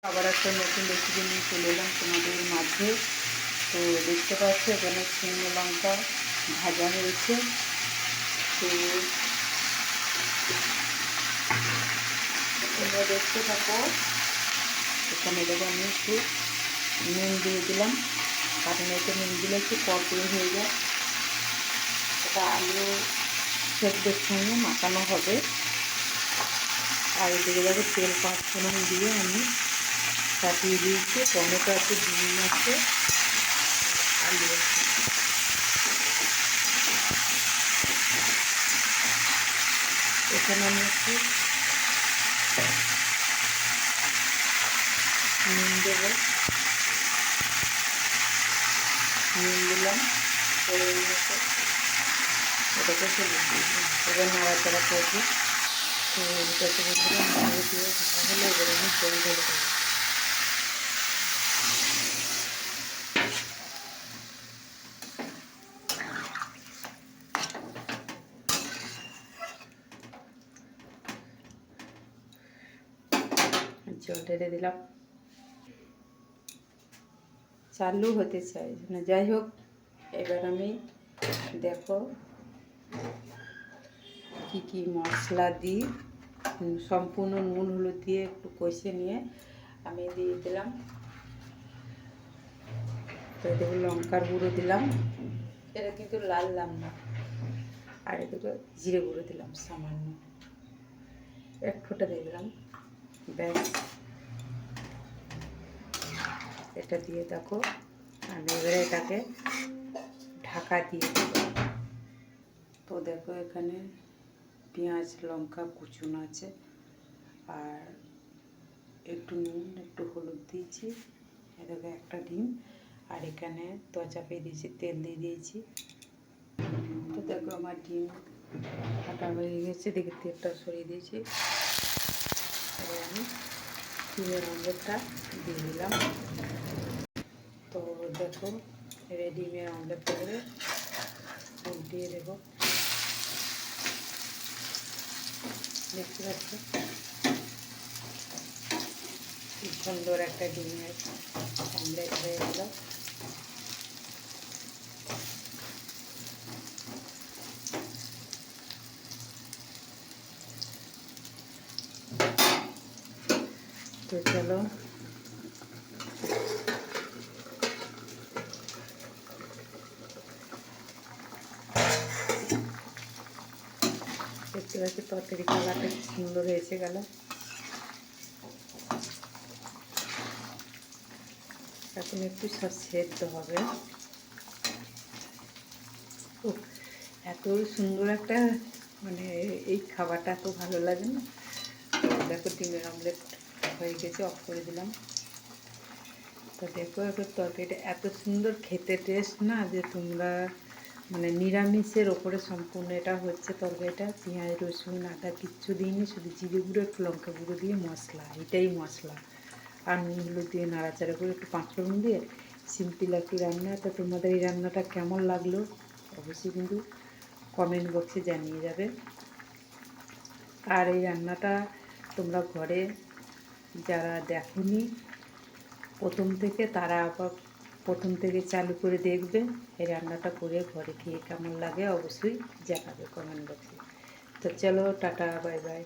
আবার একটা নতুন রেসিপি নিয়ে চলে এলাম তোমাদের মাঝে। তো দেখতে পাচ্ছ এখানে শুকনো লঙ্কা ভাজা হয়েছে। তো তোমরা দেখতে থাকো। এখানে দেখো আমি একটু নুন দিয়ে দিলাম, কারণ এতে নুন দিলে একটু কড়কড়ে হয়ে যায়। এটা আলু সেদ্ধের সঙ্গে মাখানো হবে। আর এদিকে দেখো তেল 5 ফোড়ন দিয়ে আমি কাটিয়ে দিয়েছি। টমেটো আছে, ডিম আছে, আলু আছে। এখানে আমি একটু নুন দেবো, নুন দিলাম পরিমাণ মতো। এটাকে ফেলে দিয়েছি, এবার নাড়াচাড়া করবো। তো এটাকে বলছিলাম নাড়িয়ে দিয়ে ভালো হলে এবার আমি জল ঢেলে দেবো। জল ঢেলে দিলাম, চালু হতে চাই না। যাই হোক, এবার আমি দেখো কি কি মশলা দিই। সম্পূর্ণ নুন হলুদ দিয়ে একটু কষে নিয়ে আমি দিয়ে দিলাম। তো দেখো লঙ্কার গুঁড়ো দিলাম, এটা কিন্তু লাল লাল না। আর এদিকে জিরে গুঁড়ো দিলাম সামান্য, এক ফোঁটা দিয়ে দিলাম, ব্যাস। এটা দিয়ে দেখো আমি এবারে এটাকে ঢাকা দিয়ে দেব। তো দেখো এখানে পেঁয়াজ লঙ্কা কুচুনো আছে, আর একটু নুন একটু হলুদ দিয়েছি। এটাকে একটা ডিম, আর এখানে তো চাপিয়ে দিয়েছি, তেল দিয়ে দিয়েছি। তো দেখো আমার ডিম ফাটা হয়ে গেছে, দেখে তেলটা সরিয়ে দিয়েছি। এবার আমি ডিমের অমলেটটা দিয়ে দিলাম। তো দেখো এবার ডিমের অমলেটটা করে উল্টিয়ে দেবো। দেখতে পাচ্ছ কি সুন্দর একটা ডিমের অমলেট হয়ে গেল। তো চলো দেখতে পাচ্ছি তরকারি কালারটা কি সুন্দর হয়েছে গেল। এখন একটু সব সেদ্ধ হবে। ও, এত সুন্দর একটা মানে এই খাবারটা এত ভালো লাগে না। দেখো ডিমের অমলেট হয়ে গেছে, অফ করে দিলাম। তো দেখো এবার তরকারিটা এত সুন্দর খেতে টেস্ট না, যে তোমরা মানে নিরামিষের ওপরে সম্পূর্ণ এটা হচ্ছে তরকারিটা। পেঁয়াজ রসুন আদা কিচ্ছু দিইনি, শুধু জিরে গুঁড়ো একটু লঙ্কা গুঁড়ো দিয়ে মশলা, এটাই মশলা। আর নুন হলুদ দিয়ে নাড়াচাড়া করে একটু 5 ফোড়ন দিয়ে সিম্পল একটু রান্না। তো তোমাদের এই রান্নাটা কেমন লাগলো অবশ্যই কিন্তু কমেন্ট বক্সে জানিয়ে যাবে। আর এই রান্নাটা তোমরা ঘরে যারা দেখোনি প্রথম থেকে, তারা আবার প্রথম থেকে চালু করে দেখবে। এই রান্নাটা করে ঘরে খেয়ে কেমন লাগে অবশ্যই জানাবে কমেন্ট বক্সে। তো চলো টাটা, বাই বাই।